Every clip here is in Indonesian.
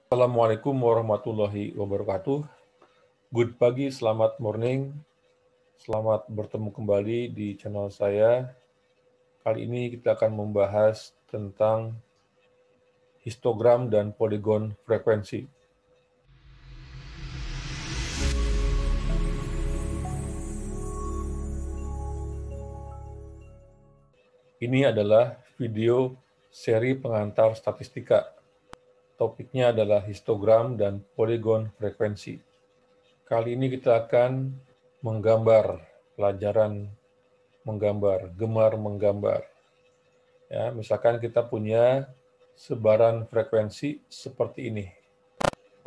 Assalamualaikum warahmatullahi wabarakatuh. Good pagi, selamat morning. Selamat bertemu kembali di channel saya. Kali ini kita akan membahas tentang histogram dan poligon frekuensi. Ini adalah video seri pengantar statistika. Topiknya adalah histogram dan poligon frekuensi. Kali ini kita akan menggambar, pelajaran menggambar, gemar menggambar. Ya, misalkan kita punya sebaran frekuensi seperti ini.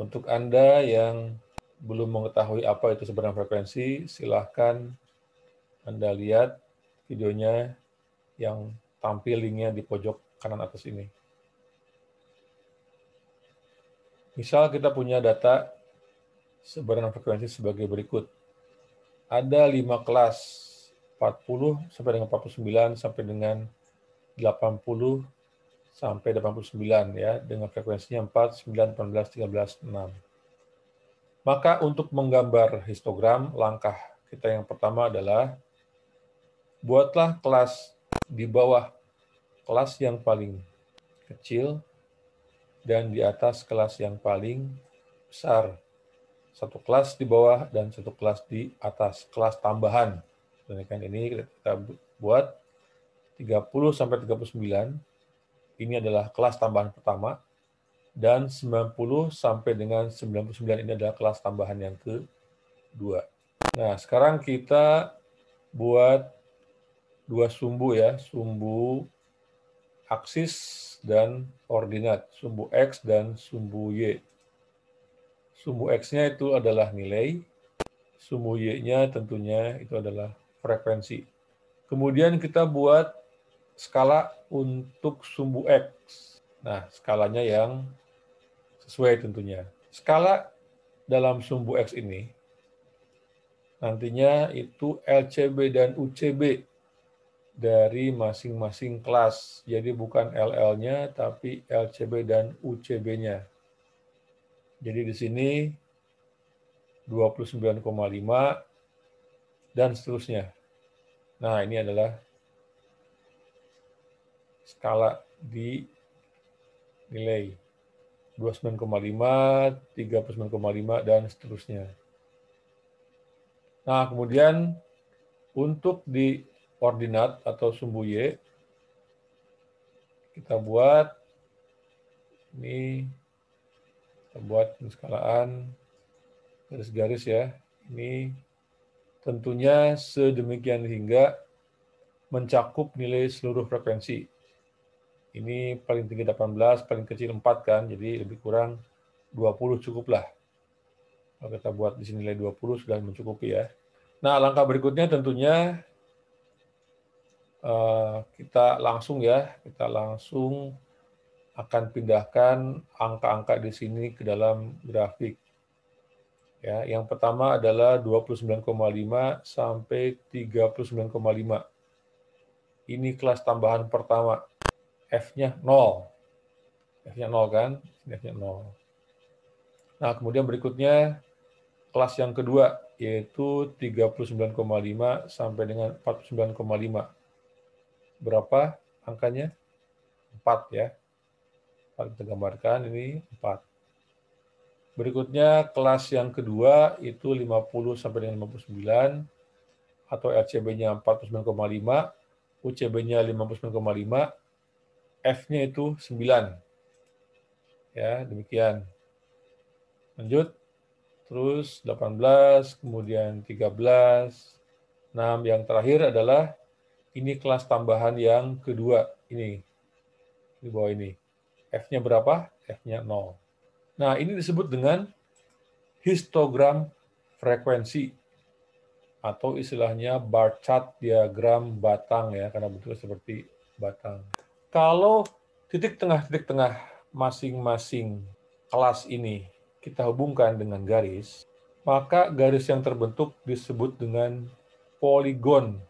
Untuk Anda yang belum mengetahui apa itu sebaran frekuensi, silahkan Anda lihat videonya yang tampil linknya di pojok kanan atas ini. Misal kita punya data sebaran frekuensi sebagai berikut. Ada 5 kelas, 40 sampai dengan 49 sampai dengan 80 sampai 89 ya, dengan frekuensinya 4, 9, 18, 13, 6. Maka untuk menggambar histogram, langkah kita yang pertama adalah buatlah kelas di bawah kelas yang paling kecil dan di atas kelas yang paling besar. Satu kelas di bawah dan satu kelas di atas, kelas tambahan. Dan ini kita buat 30 sampai 39. Ini adalah kelas tambahan pertama. Dan 90 sampai dengan 99 ini adalah kelas tambahan yang kedua. Nah, sekarang kita buat dua sumbu ya, sumbu aksis dan ordinat, sumbu X dan sumbu Y. Sumbu X-nya itu adalah nilai, sumbu Y-nya tentunya itu adalah frekuensi. Kemudian kita buat skala untuk sumbu X. Nah, skalanya yang sesuai tentunya. Skala dalam sumbu X ini nantinya itu LCB dan UCB dari masing-masing kelas. Jadi bukan LL-nya, tapi LCB dan UCB-nya. Jadi di sini 29,5 dan seterusnya. Nah, ini adalah skala di nilai 29,5, 39,5, dan seterusnya. Nah, kemudian untuk di ordinat atau sumbu Y, kita buat ini, kita buat skalaan garis-garis ya. Ini tentunya sedemikian hingga mencakup nilai seluruh frekuensi. Ini paling tinggi 18, paling kecil 4 kan, jadi lebih kurang 20 cukuplah. Kalau kita buat di sini nilai 20 sudah mencukupi ya. Nah, langkah berikutnya tentunya kita langsung akan pindahkan angka-angka di sini ke dalam grafik. Ya, yang pertama adalah 29,5 sampai 39,5. Ini kelas tambahan pertama. F-nya 0. F-nya 0 kan? F-nya 0. Nah, kemudian berikutnya kelas yang kedua, yaitu 39,5 sampai dengan 49,5. Berapa angkanya? 4 ya. Kita gambarkan ini 4. Berikutnya kelas yang kedua itu 50 sampai dengan 59 atau RCB-nya 49,5, UCB-nya 59,5, F-nya itu 9. Ya, demikian. Lanjut. Terus 18, kemudian 13, 6. Yang terakhir adalah ini kelas tambahan yang kedua. Ini. Di bawah ini. F-nya berapa? F-nya 0. Nah, ini disebut dengan histogram frekuensi atau istilahnya bar chart diagram batang ya, karena bentuknya seperti batang. Kalau titik tengah masing-masing kelas ini kita hubungkan dengan garis, maka garis yang terbentuk disebut dengan poligon.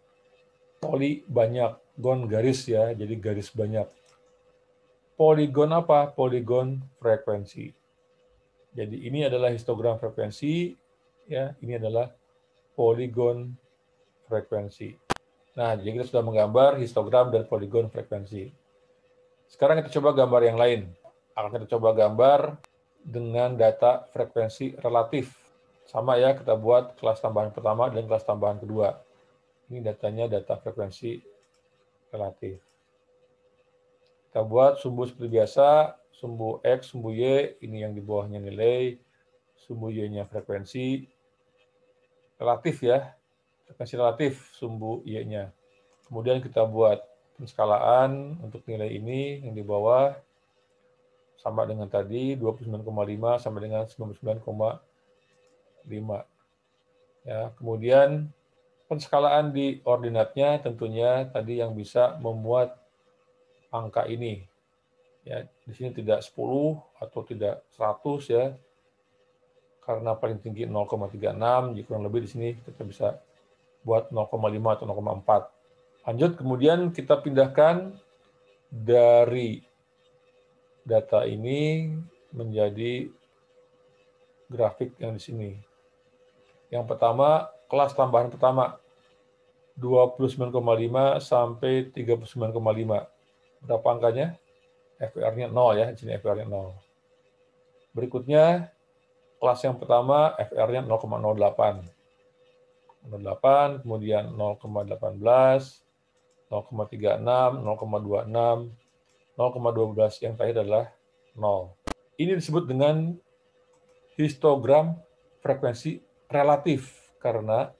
Poli banyak, gon garis ya, jadi garis banyak. Poligon apa? Poligon frekuensi. Jadi ini adalah histogram frekuensi, ya, ini adalah poligon frekuensi. Nah, jadi kita sudah menggambar histogram dan poligon frekuensi. Sekarang kita coba gambar yang lain. Akan kita coba gambar dengan data frekuensi relatif. Sama ya, kita buat kelas tambahan pertama dan kelas tambahan kedua. Ini datanya data frekuensi relatif. Kita buat sumbu seperti biasa, sumbu X, sumbu Y, ini yang di bawahnya nilai, sumbu Y-nya frekuensi relatif ya, frekuensi relatif sumbu Y-nya. Kemudian kita buat penskalaan untuk nilai ini yang di bawah, sama dengan tadi, 29,5 sampai dengan 99,5. Ya, kemudian penskalaan di ordinatnya tentunya tadi yang bisa memuat angka ini. Ya, di sini tidak 10 atau tidak 100 ya. Karena paling tinggi 0,36, jadi kurang lebih di sini kita bisa buat 0,5 atau 0,4. Lanjut, kemudian kita pindahkan dari data ini menjadi grafik yang di sini. Yang pertama, kelas tambahan pertama, 29,5 sampai 39,5. Berapa angkanya? FR-nya 0 ya, di sini FR-nya 0. Berikutnya, kelas yang pertama FR-nya 0,08. 0,8, kemudian 0,18, 0,36, 0,26, 0,12, yang terakhir adalah 0. Ini disebut dengan histogram frekuensi relatif, karena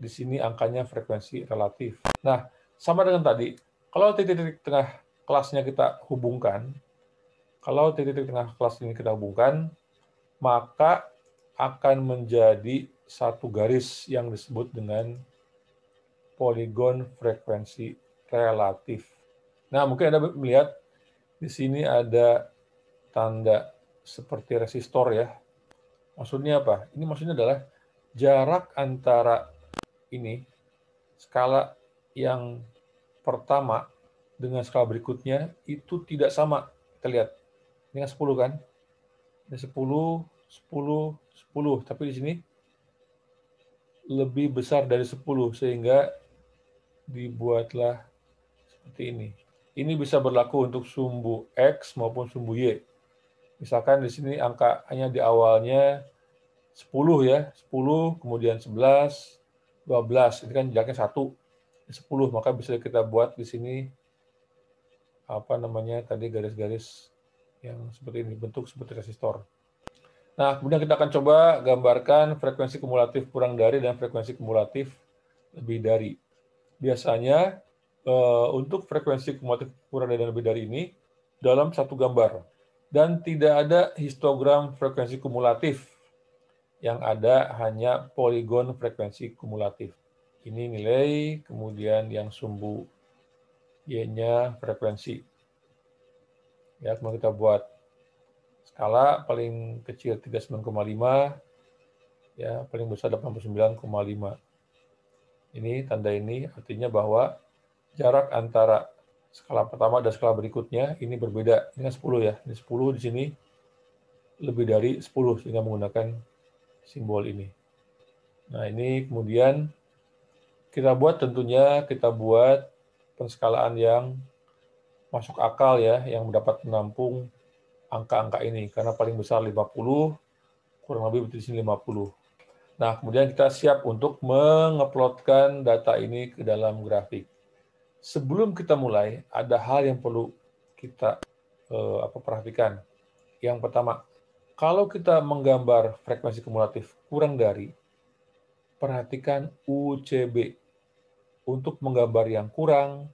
di sini angkanya frekuensi relatif. Nah, sama dengan tadi, kalau titik-titik tengah kelasnya kita hubungkan, maka akan menjadi satu garis yang disebut dengan poligon frekuensi relatif. Nah, mungkin Anda melihat di sini ada tanda seperti resistor ya. Maksudnya apa? Ini maksudnya adalah jarak antara ini, skala yang pertama dengan skala berikutnya itu tidak sama. Kita lihat, ini kan 10 kan? Ini 10, 10, 10, tapi di sini lebih besar dari 10, sehingga dibuatlah seperti ini. Ini bisa berlaku untuk sumbu X maupun sumbu Y. Misalkan di sini angkanya di awalnya 10 ya, 10, kemudian 11, 12, ini kan jaraknya 1, 10, maka bisa kita buat di sini apa namanya tadi garis-garis yang seperti ini, bentuk seperti resistor. Nah, kemudian kita akan coba gambarkan frekuensi kumulatif kurang dari dan frekuensi kumulatif lebih dari. Biasanya untuk frekuensi kumulatif kurang dari dan lebih dari ini dalam satu gambar. Dan tidak ada histogram frekuensi kumulatif. Yang ada hanya poligon frekuensi kumulatif. Ini nilai, kemudian yang sumbu Y-nya frekuensi. Ya, kemudian kita buat skala paling kecil 39,5, ya, paling besar 89,5. Ini tanda ini artinya bahwa jarak antara skala pertama dan skala berikutnya ini berbeda. Ini kan 10 ya, ini 10 di sini lebih dari 10 sehingga menggunakan simbol ini. Nah, ini kemudian kita buat penskalaan yang masuk akal ya, yang dapat menampung angka-angka ini, karena paling besar 50, kurang lebih di sini 50. Nah, kemudian kita siap untuk mengeplotkan data ini ke dalam grafik. Sebelum kita mulai, ada hal yang perlu kita perhatikan. Yang pertama, kalau kita menggambar frekuensi kumulatif kurang dari, perhatikan UCB. Untuk menggambar yang kurang,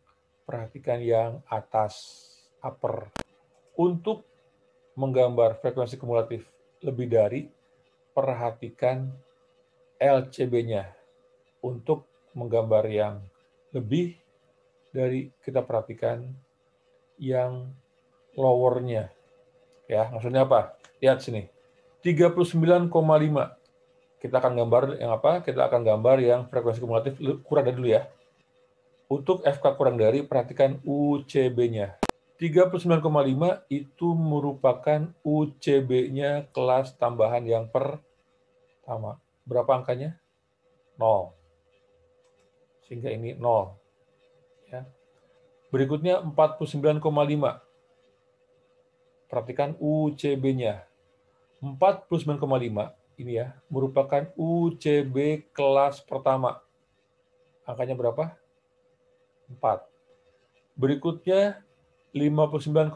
perhatikan yang atas, upper. Untuk menggambar frekuensi kumulatif lebih dari, perhatikan LCB-nya. Untuk menggambar yang lebih dari, kita perhatikan yang lower-nya. Ya, maksudnya apa? Lihat sini. 39,5. Kita akan gambar yang apa? Kita akan gambar yang frekuensi kumulatif kurang dari dulu ya. Untuk FK kurang dari, perhatikan UCB-nya. 39,5 itu merupakan UCB-nya kelas tambahan yang pertama. Berapa angkanya? 0. Sehingga ini 0. Ya. Berikutnya 49,5. Perhatikan UCB-nya. 49,5 ini ya merupakan UCB kelas pertama. Angkanya berapa? 4. Berikutnya 59,5.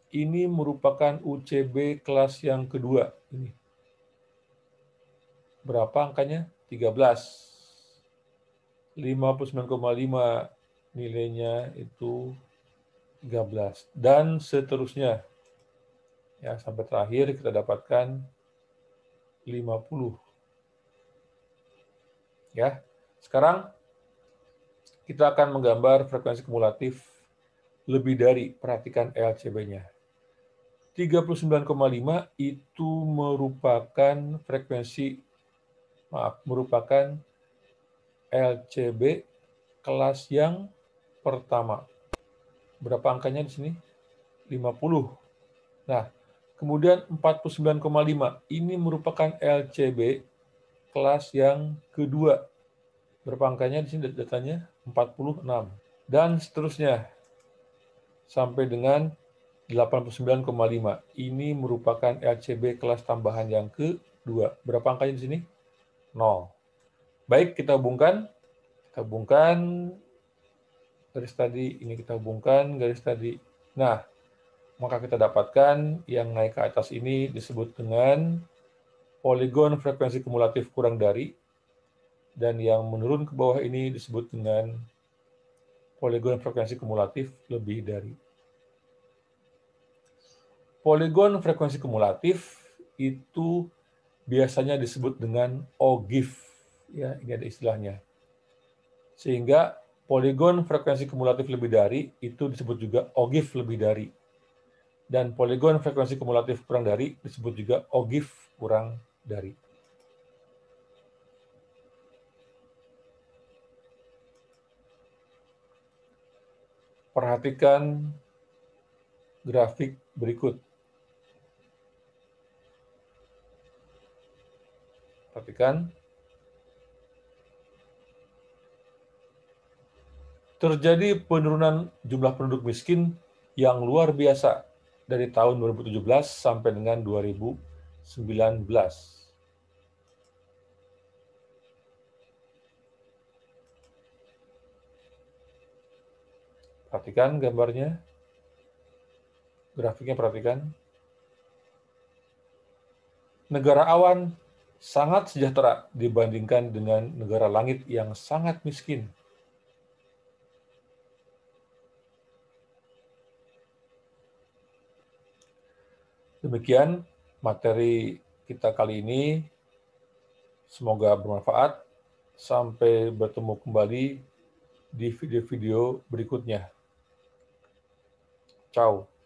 Ini merupakan UCB kelas yang kedua. Ini. Berapa angkanya? 13. 59,5 nilainya itu 13. Dan seterusnya. Ya, sampai terakhir kita dapatkan 50. Ya. Sekarang kita akan menggambar frekuensi kumulatif lebih dari, perhatikan LCB-nya. 39,5 itu merupakan merupakan LCB kelas yang pertama. Berapa angkanya di sini? 50. Nah, kemudian 49,5 ini merupakan LCB kelas yang kedua. Berapa angkanya di sini datanya? 46. Dan seterusnya sampai dengan 89,5. Ini merupakan LCB kelas tambahan yang kedua. Berapa angkanya di sini? 0. Baik, kita hubungkan. Kita hubungkan garis tadi, ini kita hubungkan garis tadi. Nah, maka kita dapatkan yang naik ke atas ini disebut dengan poligon frekuensi kumulatif kurang dari, dan yang menurun ke bawah ini disebut dengan poligon frekuensi kumulatif lebih dari. Poligon frekuensi kumulatif itu biasanya disebut dengan OGIF. Ya, ini ada istilahnya. Sehingga poligon frekuensi kumulatif lebih dari itu disebut juga OGIF lebih dari. Dan poligon frekuensi kumulatif kurang dari disebut juga OGIF kurang dari. Perhatikan grafik berikut. Perhatikan. Terjadi penurunan jumlah penduduk miskin yang luar biasa dari tahun 2017 sampai dengan 2019. Perhatikan gambarnya. Grafiknya perhatikan. Negara awan sangat sejahtera dibandingkan dengan negara langit yang sangat miskin. Demikian materi kita kali ini. Semoga bermanfaat. Sampai bertemu kembali di video-video berikutnya. Ciao.